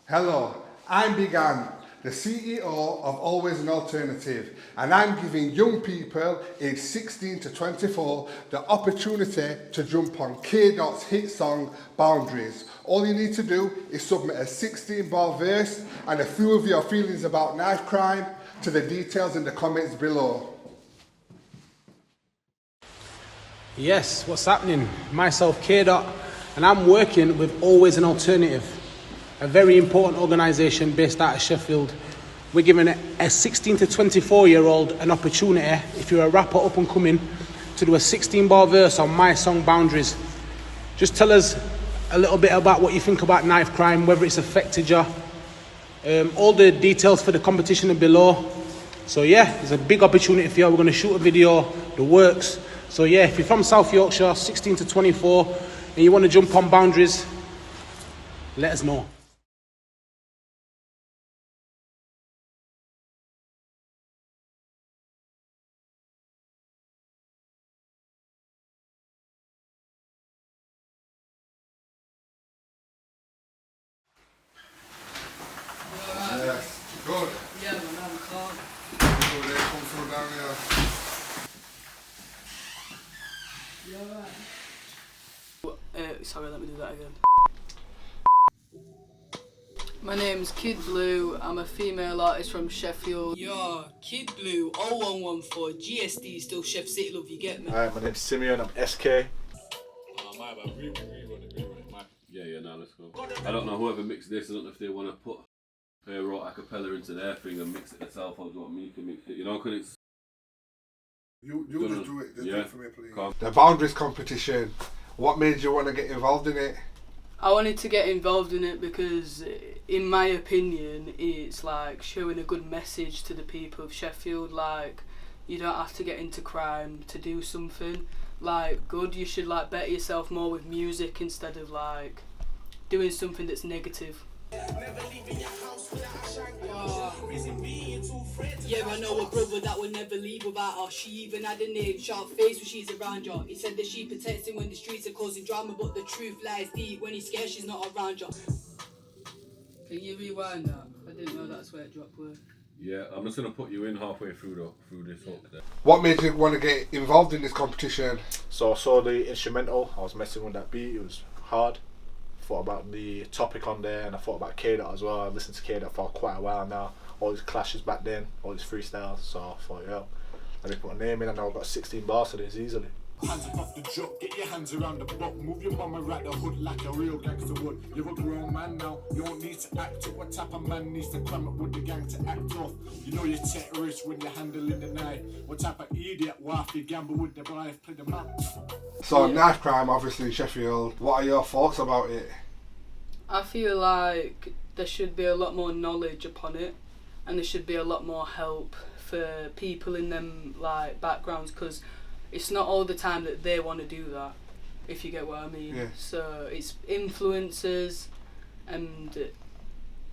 Hello, I'm Big Ant, the CEO of Always an Alternative, and I'm giving young people aged 16 to 24 the opportunity to jump on K-Dot's hit song, Boundaries. All you need to do is submit a 16-bar verse and a few of your feelings about knife crime to the details in the comments below. Yes, what's happening? Myself, K-Dot, and I'm working with Always an Alternative, a very important organisation based out of Sheffield. We're giving a 16 to 24-year-old an opportunity, if you're a rapper up and coming, to do a 16-bar verse on my song Boundaries. Just tell us a little bit about what you think about knife crime, whether it's affected you. All the details for the competition are below. So yeah, it's a big opportunity for you. We're going to shoot a video, the works. So yeah, if you're from South Yorkshire, 16 to 24, and you want to jump on Boundaries, let us know. Yes, good. Yeah, man, I'm calm. Come through down here. Sorry, let me do that again. My name's Kid Blue. I'm a female artist from Sheffield. Yo, Kid Blue, 0114, GSD, still Chef City Love, you get me? Hi, my name's Simeon, I'm Escae. Oh, my bad. Rerun it, man. Yeah, now let's go. I don't know whoever mixed this, I don't know if they want to put a raw acapella into their thing and mix it themselves, or do you want me to mix it, you know, because it's... You just do it, do it for me, please. Calm. The Boundaries competition, what made you want to get involved in it? I wanted to get involved in it because, in my opinion, it's like showing a good message to the people of Sheffield. Like, you don't have to get into crime to do something like good. You should like better yourself more with music instead of like doing something that's negative. Yeah, I know a brother that will never leave without her. She even had a name, sharp face when she's around you. He said that she protects him when the streets are causing drama, but the truth lies deep when he's scared she's not around you. Can you rewind that? I didn't know that's where it dropped word. Yeah, I'm just going to put you in halfway through this hook there. What made you want to get involved in this competition? So I saw the instrumental, I was messing with that beat, it was hard. Thought about the topic on there and I thought about K-Dot as well. I've listened to K-Dot for quite a while now. All his clashes back then, all his freestyles, so I thought, yeah, let me put my name in. I know I've got 16 bars to this easily. Hands up off the joke, get your hands around the block. Move your mama right the hood like a real gangster would. You're a grown man now, you don't need to act up. What type of man needs to climb up with the gang to act off? You know you're terrorist when you're handling the knife. What type of idiot wife you gamble with the wife? Play the map. So knife crime, obviously in Sheffield. What are your thoughts about it? I feel like there should be a lot more knowledge upon it, and there should be a lot more help for people in them like backgrounds, because it's not all the time that they want to do that, if you get what I mean. Yeah. So it's influencers and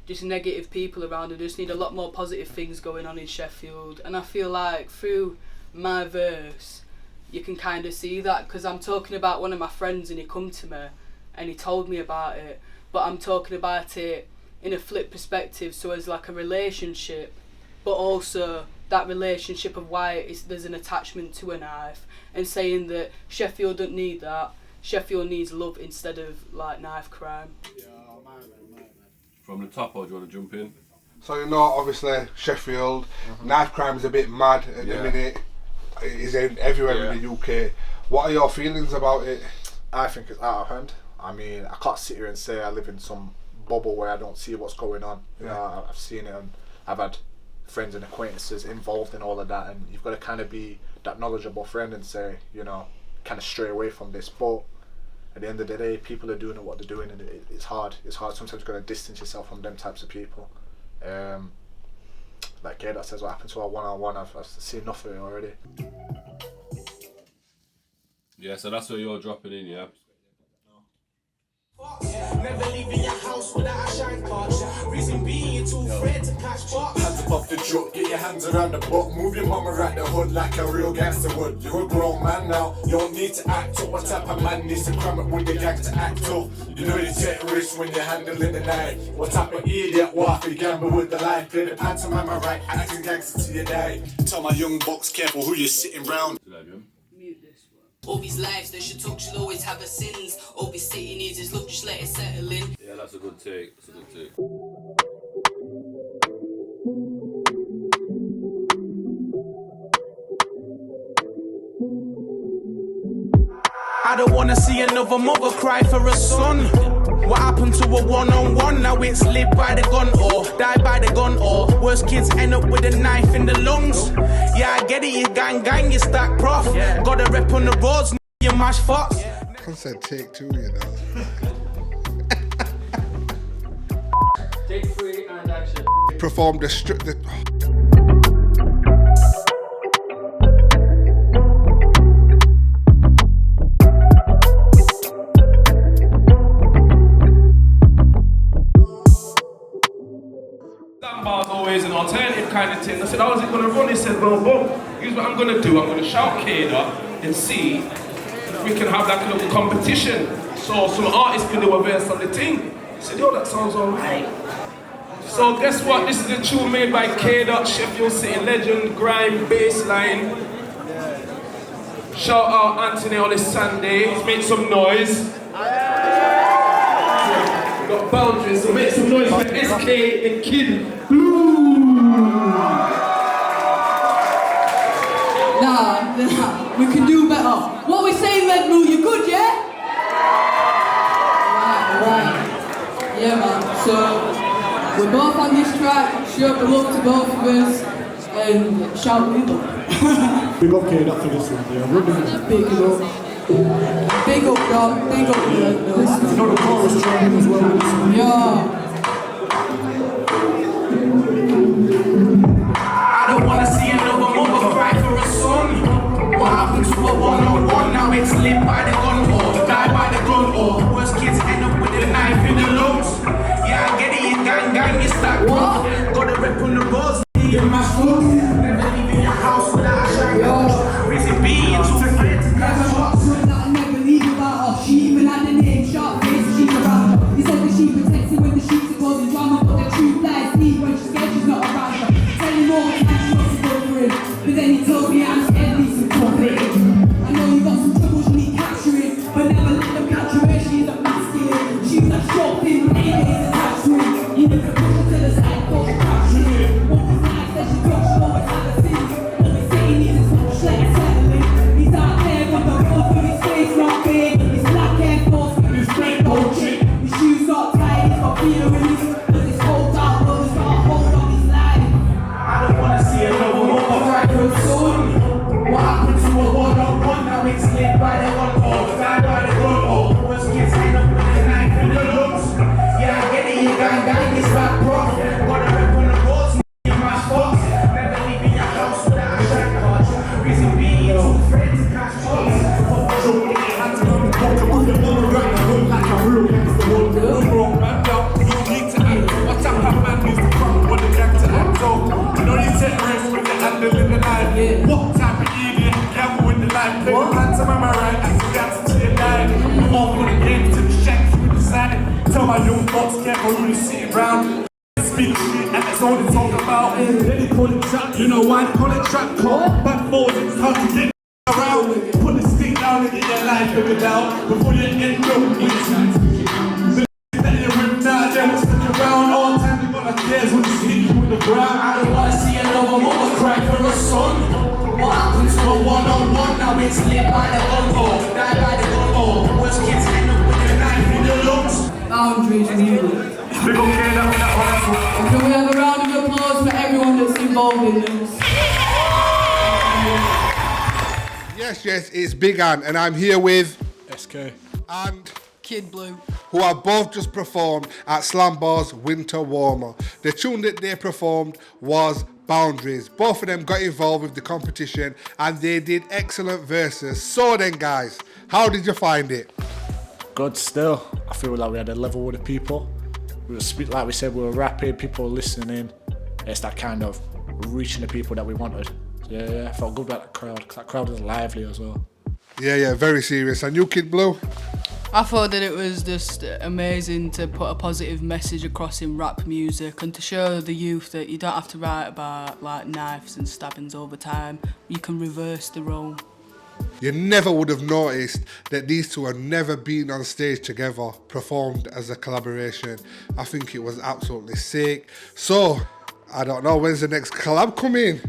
just negative people around, and just need a lot more positive things going on in Sheffield. And I feel like through my verse you can kind of see that, because I'm talking about one of my friends and he come to me and he told me about it, but I'm talking about it in a flip perspective, so as like a relationship, but also that relationship of why there's an attachment to a knife, and saying that Sheffield don't need that. Sheffield needs love instead of like knife crime. From the top, or do you want to jump in? So you know, obviously Sheffield, knife crime is a bit mad at the minute. It is everywhere in the UK. What are your feelings about it? I think it's out of hand. I mean, I can't sit here and say I live in some bubble where I don't see what's going on. You know, I've seen it and I've had friends and acquaintances involved in all of that, and you've got to kind of be that knowledgeable friend and say, you know, kind of stray away from this. But at the end of the day, people are doing what they're doing, and it's hard. It's hard. Sometimes you've got to distance yourself from them types of people. Like K-Dot says, what happened to our one-on-one, I've seen enough of it already. Yeah, so that's where you're dropping in, yeah? Yeah. Never leaving your house without a shine card. Reason being, you're too afraid to catch box. Hands above the truck, get your hands around the butt. Move your mama right the hood like a real gangster would. You're a grown man now, you don't need to act up. What type of man needs to cram it with the gang to act up? You know you take risks when you're handling the night. What type of idiot waffle gamble with the life? Play the pantomime right, acting gangster to your day. Tell my young bucks careful who you're sitting round. Mute this one. All these lives that should talk should always have a sins. All this city needs is look, just let it settle in. Yeah, that's a good take. That's a good take. I don't wanna see another mother cry for a son. What happened to a one-on-one? Now it's live by the gun or die by the gun, or worst kids end up with a knife in the lungs. Yeah, I get it, you gang, you stack prof. Got a rep on the roads, you mash fox. I said take two, you know. Take 3 and action. Performed a strict. Bars always an alternative kind of thing. I said, how's it gonna run? He said, well, boom. Here's what I'm gonna do. I'm gonna shout Kid up and see if we can have like a little competition. So some artists can do a verse on the thing. I said, yo, that sounds alright. So guess what? This is a tune made by Kid up, Sheffield City legend, grime, bassline. Shout out Anthony on this Sunday. He's made some noise. Got boundaries, so make some noise for Escae and Kid Blu3. Nah, we can do better. What we saying, Red Bull, you good, yeah? Right. Yeah, man. So, we're both on this track. Show the love to both of us. And shout Lilo. Big up Kid up for this one, yeah. We're doing it. Big it up. Big up, dog. Big up, You know the chorus training as well. yeah. I don't wanna see another mother cry for a son. What happened to a one-on-one? Now it's live by the gun or die by the gun, or worst kids end up with a knife in the lungs. Yeah, I get it, you gang, you stack rough. Got a rep on the roads, you mash food. Never leaving your house without a shine. Reason being, you're too afraid to catch shots. That I never leave about her. She even had the name Sharp Face, she's around her. He said that she protects it when the sheets are causing drama, but the truth lies deep when she's scared she's not around her. Tell him all the time she wants to go for him, but then he tells me I'm scared needs some cooperating. I know you got some trouble she need capturing, but never let them capture her. She's a masculine, she's a short thing, anyways attached to him. You need to push her to the side, cause she's capturing. What was nice that she talks, she always have a sin. All we say he needs is some slack settling. He's out there on the road with his face not big, his black hair falls with his straight old chick. His shoes not tight, he's got fear release, but his whole dark world has got a hold on his life. I don't wanna see another mother cry for a son. What happened to a one-on-one? Now it's live by the gun or die by the gun, or worst kids end up with a knife in the lungs. Yeah, I get it, you gang, it's back rough. Got a rep on the roads, you mash fox. Never leaving your house without a shine card. Reason being, you're too afraid to catch shots. So get your hands around the butt. Move your mama right the hood like a real gangster would. You're a grown man now, you don't need to act. What type of man needs to cram it with the gang to act up? You know you take risks when you're handling the life. What type of idiot gamble with the life? Play the pantomime right as you dance to your life. I'm all for the games to the shacks with the side. Tell my young bucks careful who you're sitting round. Speak shit and that's all they talk about. Then they call it trap, you know why they call it trap? Call back forward, it's hard to get around. Put the stick down and get your life figured out before you end up in the that you're ripped out, then we'll stick around all the time. You got like cares when you hit you with the ground. I don't wanna see another mother cry for a son. What happened to a one-on-one? Now it's live by the gun or die by the gun, or worst kids end up with a knife in the lungs. Boundaries, really. Big up Kid up in that one. And can we have a round of applause for everyone that's involved in this? Yes, it's Big Ann, and I'm here with SK and Kid Blue. who have both just performed at Slam Bar's Winter Warmer. The tune that they performed was Boundaries. Both of them got involved with the competition and they did excellent verses. So then guys, how did you find it? Good still. I feel like we had a level with the people. Like we said, we were rapping, people were listening. It's that kind of reaching the people that we wanted. So yeah, I felt good about that crowd, because that crowd was lively as well. Yeah, very serious. And you, Kid Blue? I thought that it was just amazing to put a positive message across in rap music and to show the youth that you don't have to write about like knives and stabbings all the time. You can reverse the role. You never would have noticed that these two had never been on stage together, performed as a collaboration. I think it was absolutely sick. So, I don't know, when's the next collab coming?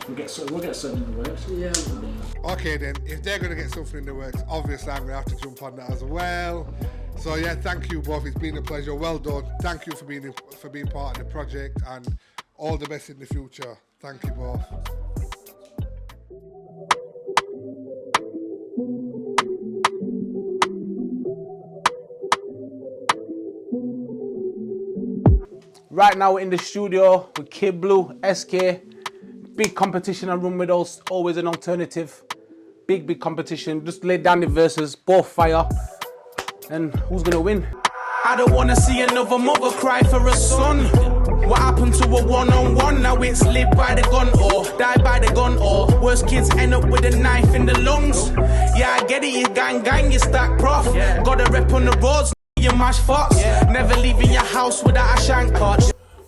We'll get something in the works. Yeah. Okay then, if they're going to get something in the works, obviously I'm going to have to jump on that as well. So yeah, thank you both, it's been a pleasure, well done. Thank you for being part of the project and all the best in the future. Thank you both. Right now we're in the studio with Kid Blue, Escae. Big competition and Run With Us, always an alternative. Big competition, just laid down the verses, both fire. And who's gonna win? I don't wanna see another mother cry for a son. What happened to a one-on-one? Now it's live by the gun or die by the gun or worst kids end up with a knife in the lungs. Yeah, I get it, you gang, you stack prof. Got a rep on the roads, you mash fox. Never leaving your house without a shank card.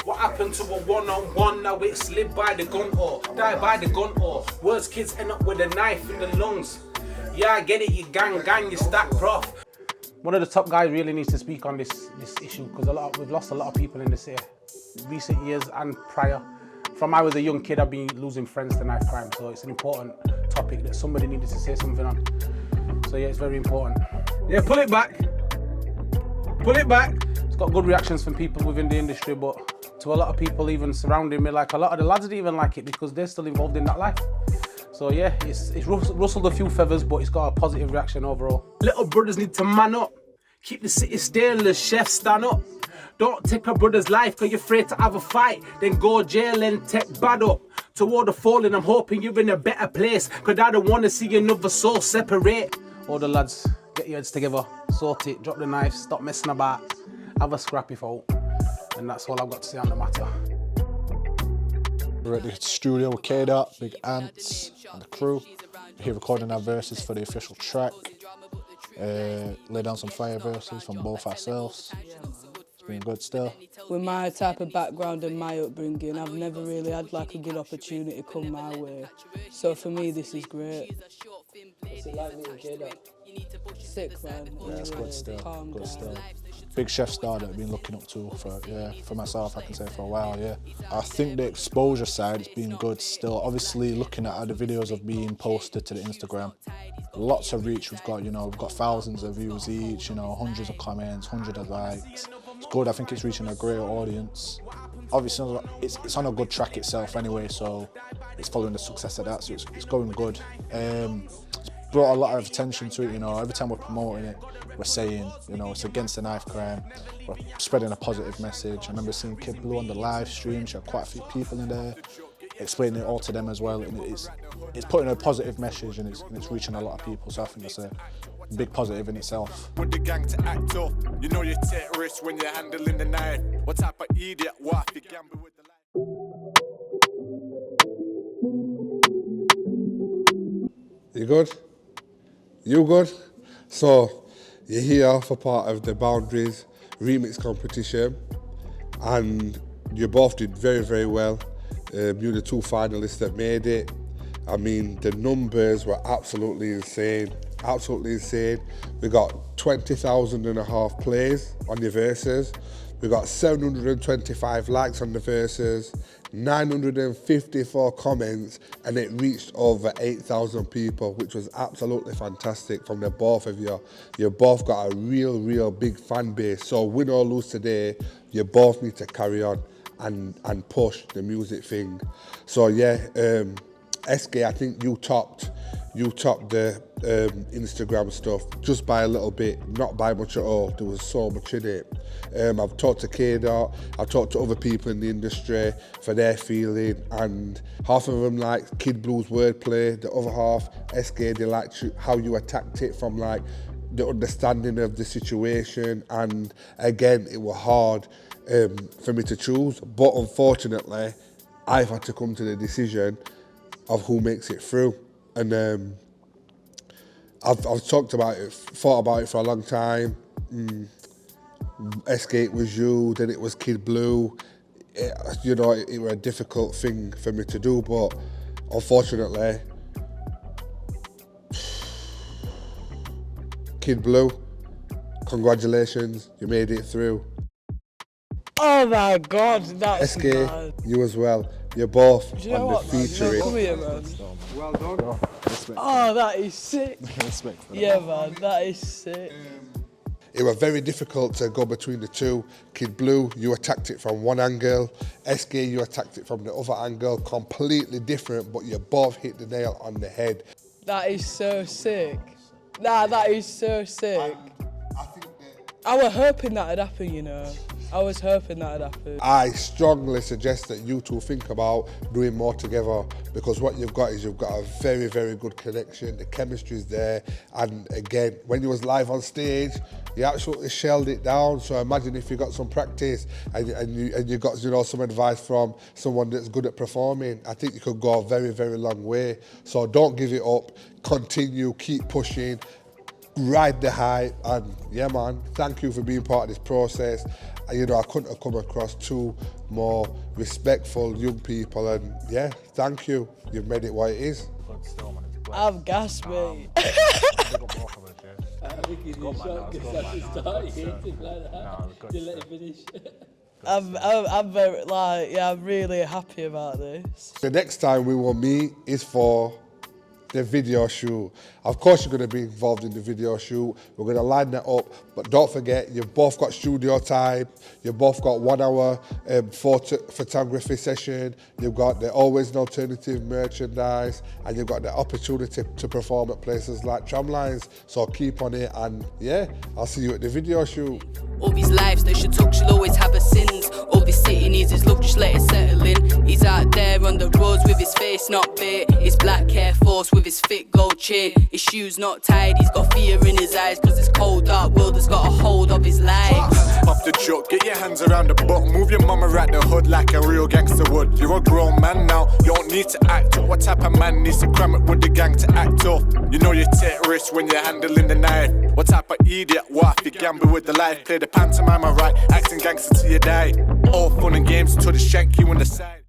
What happened to a one-on-one? Now it's live by the gun or die by the gun or worst kids end up with a knife in the lungs. Yeah, I get it, you gang, you stack prof. One of the top guys really needs to speak on this issue because we've lost a lot of people in the city, recent years and prior. From I was a young kid, I've been losing friends to knife crime, so it's an important topic that somebody needed to say something on. So yeah, it's very important. Yeah, pull it back. Pull it back. It's got good reactions from people within the industry, but to a lot of people even surrounding me, like a lot of the lads didn't even like it because they're still involved in that life. So yeah, it's rustled a few feathers, but it's got a positive reaction overall. Little brothers need to man up. Keep the city still, the chefs stand up. Don't take a brother's life cause you're afraid to have a fight. Then go jail and take bad up. Toward the falling, I'm hoping you're in a better place. Cause I don't want to see another soul separate. All the lads, get your heads together, sort it, drop the knife, stop messing about. Have a scrappy folk. And that's all I've got to say on the matter. We're at the studio with K-Dot, Big Ants and the crew. We're here recording our verses for the official track. Lay down some fire verses from both ourselves. It's been good still. With my type of background and my upbringing, I've never really had like a good opportunity come my way. So for me, this is great. What's it like meeting K-Dot? Sick, man. Yeah, it's good still. Calm Good guy. still. Big chef star that I've been looking up to for myself, I can say for a while, yeah. I think the exposure side has been good still. Obviously looking at how the videos have been posted to the Instagram, lots of reach we've got, we've got thousands of views each, hundreds of comments, hundreds of likes. It's good, I think it's reaching a great audience. Obviously it's on a good track itself anyway, so it's following the success of that, so it's going good. It's brought a lot of attention to it, every time we're promoting it, we're saying, it's against the knife crime, we're spreading a positive message. I remember seeing Kid Blue on the live stream, she had quite a few people in there, explaining it all to them as well, and it's putting a positive message and it's reaching a lot of people, so I think it's a big positive in itself. With the gang to act up, you're terrorist when you're handling the knife. What type of idiot, what if you gamble with the life? You good? You good? So, you're here for part of the Boundaries remix competition and you both did very, very well. You're the two finalists that made it. I mean, the numbers were absolutely insane. Absolutely insane. We got 20,500 plays on your verses. We got 725 likes on the verses, 954 comments, and it reached over 8,000 people, which was absolutely fantastic from the both of you. You both got a real big fan base. So win or lose today, you both need to carry on and push the music thing. So yeah, Escae, I think you topped the Instagram stuff just by a little bit, not by much at all. There was so much in it. I've talked to K-Dot, I've talked to other people in the industry for their feeling, and half of them like Kid Blu's wordplay, the other half, Escae, they liked how you attacked it from like the understanding of the situation, and again, it was hard for me to choose, but unfortunately, I've had to come to the decision of who makes it through. And I've talked about it, thought about it for a long time. Escape was you, then it was Kid Blue. You know, it was a difficult thing for me to do, but unfortunately, Kid Blue, congratulations, you made it through. Oh my God, that's Escae, mad. you as well. You're both Do you know on what, the man? featuring. Come here, man. Well done. Oh, that is sick. Yeah, man, that is sick. It was very difficult to go between the two. Kid Blue, you attacked it from one angle. Escae, you attacked it from the other angle. Completely different, but you both hit the nail on the head. That is so sick. Nah, that is so sick. I think that I was hoping that would happen, you know. I was hoping that would happen. I strongly suggest that you two think about doing more together, because what you've got is you've got a very, very good connection. The chemistry's there, and again, when you was live on stage, you absolutely shelled it down. So imagine if you got some practice and you got, you know, some advice from someone that's good at performing. I think you could go a very, very long way. So don't give it up. Continue, keep pushing, ride the hype, and yeah, man, thank you for being part of this process. You know, I couldn't have come across two more respectful young people, and yeah, thank you. You've made it what it is. I'm gassed, mate. I think he's in shock because at the start he hates him like that. You let him finish. I'm very, like, yeah, I'm really happy about this. The next time we will meet is for the video shoot. Of course you're going to be involved in the video shoot. We're going to line that up, but don't forget, you've both got studio time, you've both got 1 hour photography session, you've got the Always an Alternative merchandise, and you've got the opportunity to perform at places like Tramlines. So keep on it, and yeah, I'll see you at the video shoot. All these lives that she took, she'll always have her sins. All this city needs his look, just let it settle in. He's out there on the roads with his face not bare. His black Air Force with his thick gold chain. His shoes not tied, he's got fear in his eyes, cause this cold dark world has got a hold of his life. Off the joke, get your hands around the butt. Move your mama right the hood like a real gangster would. You're a grown man now, you don't need to act up. What type of man needs to cram it with the gang to act off? You know you take risks when you're handling the knife. What type of idiot, what if you gamble with the life? Play the pantomime right, acting gangster till you die. All fun and games until they shank you in the side.